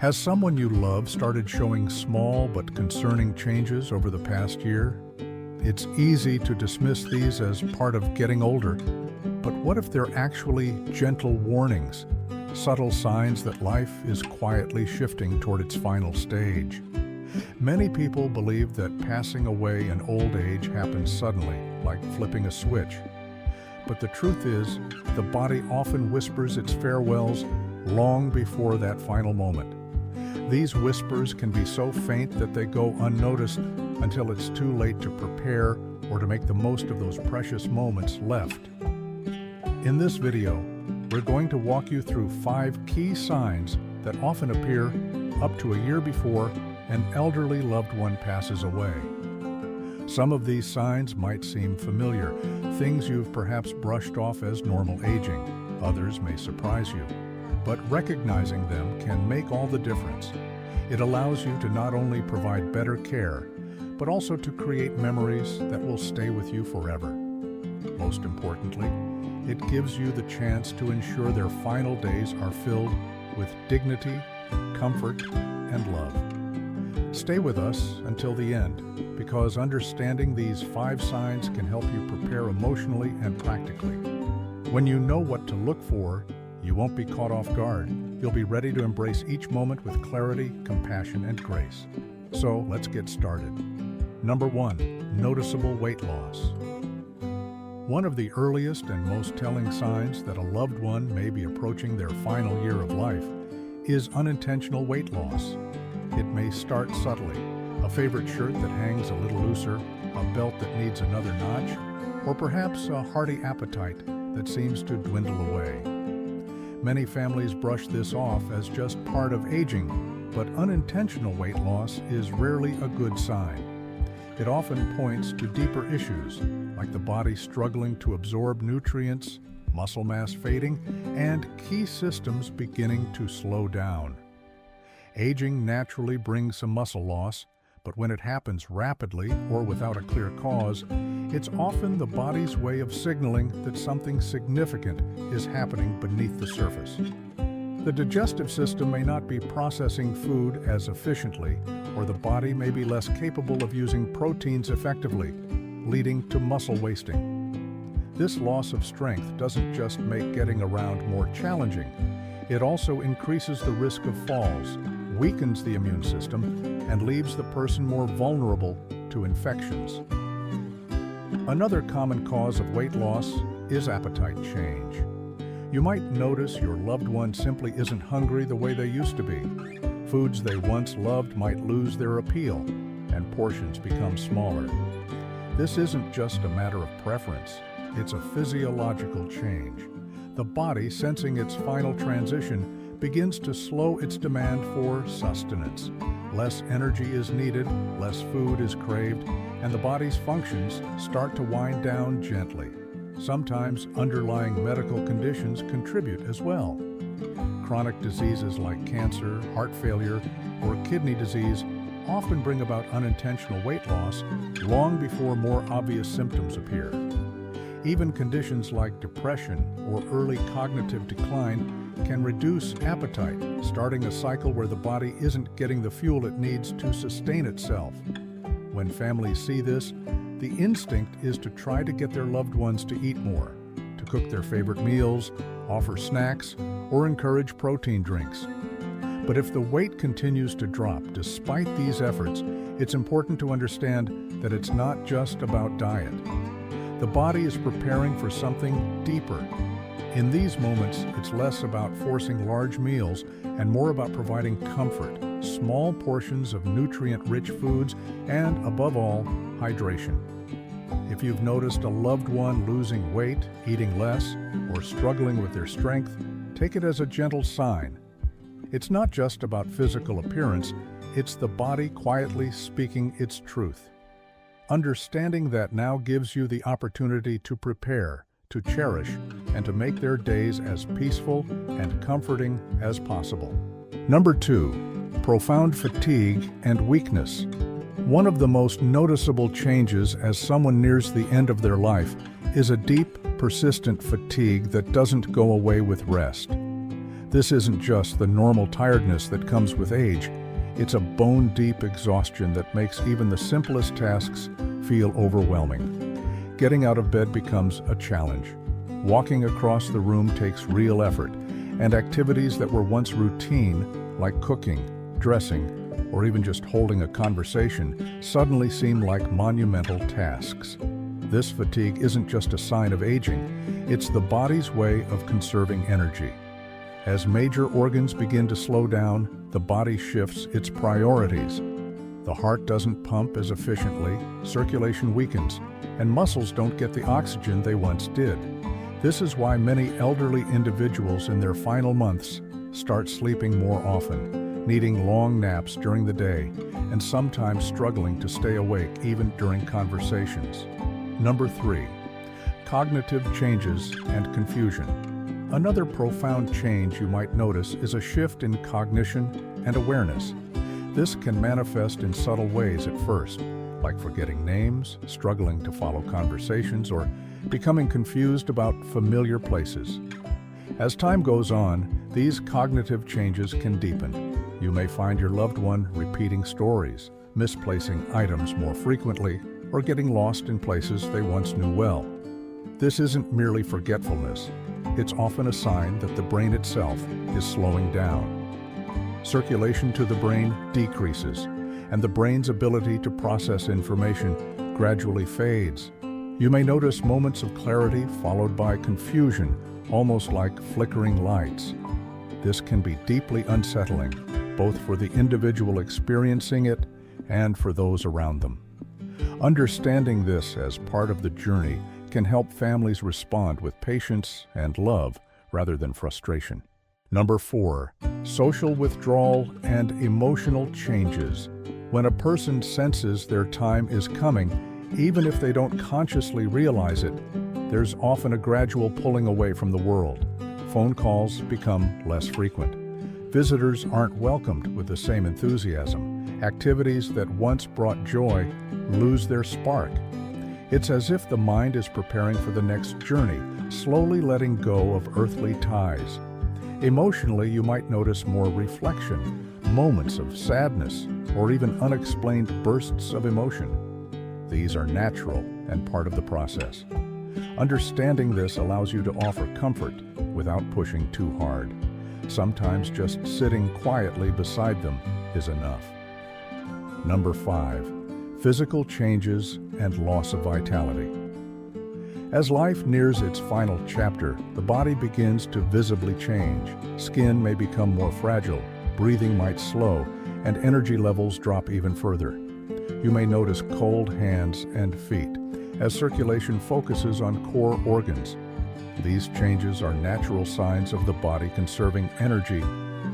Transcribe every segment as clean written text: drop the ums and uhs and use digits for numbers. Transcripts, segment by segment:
Has someone you love started showing small but concerning changes over the past year? It's easy to dismiss these as part of getting older, but what if they're actually gentle warnings, subtle signs that life is quietly shifting toward its final stage? Many people believe that passing away in old age happens suddenly, like flipping a switch. But the truth is, the body often whispers its farewells long before that final moment. These whispers can be so faint that they go unnoticed until it's too late to prepare or to make the most of those precious moments left. In this video, we're going to walk you through 5 key signs that often appear up to a year before an elderly loved one passes away. Some of these signs might seem familiar, things you've perhaps brushed off as normal aging. Others may surprise you. But recognizing them can make all the difference. It allows you to not only provide better care, but also to create memories that will stay with you forever. Most importantly, it gives you the chance to ensure their final days are filled with dignity, comfort, and love. Stay with us until the end, because understanding these 5 signs can help you prepare emotionally and practically. When you know what to look for, you won't be caught off guard. You'll be ready to embrace each moment with clarity, compassion, and grace. So let's get started. Number 1, noticeable weight loss. One of the earliest and most telling signs that a loved one may be approaching their final year of life is unintentional weight loss. It may start subtly, a favorite shirt that hangs a little looser, a belt that needs another notch, or perhaps a hearty appetite that seems to dwindle away. Many families brush this off as just part of aging, but unintentional weight loss is rarely a good sign. It often points to deeper issues, like the body struggling to absorb nutrients, muscle mass fading, and key systems beginning to slow down. Aging naturally brings some muscle loss, but when it happens rapidly or without a clear cause, it's often the body's way of signaling that something significant is happening beneath the surface. The digestive system may not be processing food as efficiently, or the body may be less capable of using proteins effectively, leading to muscle wasting. This loss of strength doesn't just make getting around more challenging, it also increases the risk of falls, weakens the immune system, and leaves the person more vulnerable to infections. Another common cause of weight loss is appetite change. You might notice your loved one simply isn't hungry the way they used to be. Foods they once loved might lose their appeal, and portions become smaller. This isn't just a matter of preference, it's a physiological change. The body, sensing its final transition, begins to slow its demand for sustenance. Less energy is needed, less food is craved, and the body's functions start to wind down gently. Sometimes underlying medical conditions contribute as well. Chronic diseases like cancer, heart failure, or kidney disease often bring about unintentional weight loss long before more obvious symptoms appear. Even conditions like depression or early cognitive decline can reduce appetite, starting a cycle where the body isn't getting the fuel it needs to sustain itself. When families see this, the instinct is to try to get their loved ones to eat more, to cook their favorite meals, offer snacks, or encourage protein drinks. But if the weight continues to drop despite these efforts, it's important to understand that it's not just about diet. The body is preparing for something deeper. In these moments, it's less about forcing large meals and more about providing comfort, small portions of nutrient-rich foods, and, above all, hydration. If you've noticed a loved one losing weight, eating less, or struggling with their strength, take it as a gentle sign. It's not just about physical appearance, it's the body quietly speaking its truth. Understanding that now gives you the opportunity to prepare, to cherish, and to make their days as peaceful and comforting as possible. Number 2, profound fatigue and weakness. One of the most noticeable changes as someone nears the end of their life is a deep, persistent fatigue that doesn't go away with rest. This isn't just the normal tiredness that comes with age. It's a bone-deep exhaustion that makes even the simplest tasks feel overwhelming. Getting out of bed becomes a challenge. Walking across the room takes real effort, and activities that were once routine, like cooking, dressing, or even just holding a conversation, suddenly seem like monumental tasks. This fatigue isn't just a sign of aging, it's the body's way of conserving energy. As major organs begin to slow down, the body shifts its priorities. The heart doesn't pump as efficiently, circulation weakens, and muscles don't get the oxygen they once did. This is why many elderly individuals in their final months start sleeping more often, needing long naps during the day, and sometimes struggling to stay awake even during conversations. Number 3, cognitive changes and confusion. Another profound change you might notice is a shift in cognition and awareness. This can manifest in subtle ways at first, like forgetting names, struggling to follow conversations, or becoming confused about familiar places. As time goes on, these cognitive changes can deepen. You may find your loved one repeating stories, misplacing items more frequently, or getting lost in places they once knew well. This isn't merely forgetfulness. It's often a sign that the brain itself is slowing down. Circulation to the brain decreases, and the brain's ability to process information gradually fades. You may notice moments of clarity followed by confusion, almost like flickering lights. This can be deeply unsettling, both for the individual experiencing it and for those around them. Understanding this as part of the journey can help families respond with patience and love rather than frustration. Number 4, social withdrawal and emotional changes. When a person senses their time is coming, even if they don't consciously realize it, there's often a gradual pulling away from the world. Phone calls become less frequent. Visitors aren't welcomed with the same enthusiasm. Activities that once brought joy lose their spark. It's as if the mind is preparing for the next journey, slowly letting go of earthly ties. Emotionally, you might notice more reflection, moments of sadness, or even unexplained bursts of emotion. These are natural and part of the process. Understanding this allows you to offer comfort without pushing too hard. Sometimes just sitting quietly beside them is enough. Number 5, physical changes and loss of vitality. As life nears its final chapter, the body begins to visibly change. Skin may become more fragile, breathing might slow, and energy levels drop even further. You may notice cold hands and feet as circulation focuses on core organs. These changes are natural signs of the body conserving energy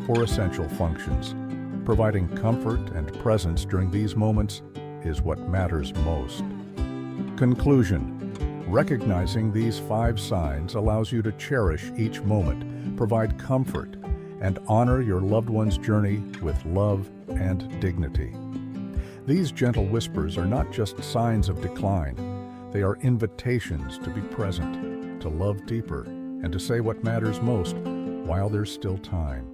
for essential functions. Providing comfort and presence during these moments is what matters most. Conclusion. Recognizing these 5 signs allows you to cherish each moment, provide comfort, and honor your loved one's journey with love and dignity. These gentle whispers are not just signs of decline. They are invitations to be present, to love deeper, and to say what matters most while there's still time.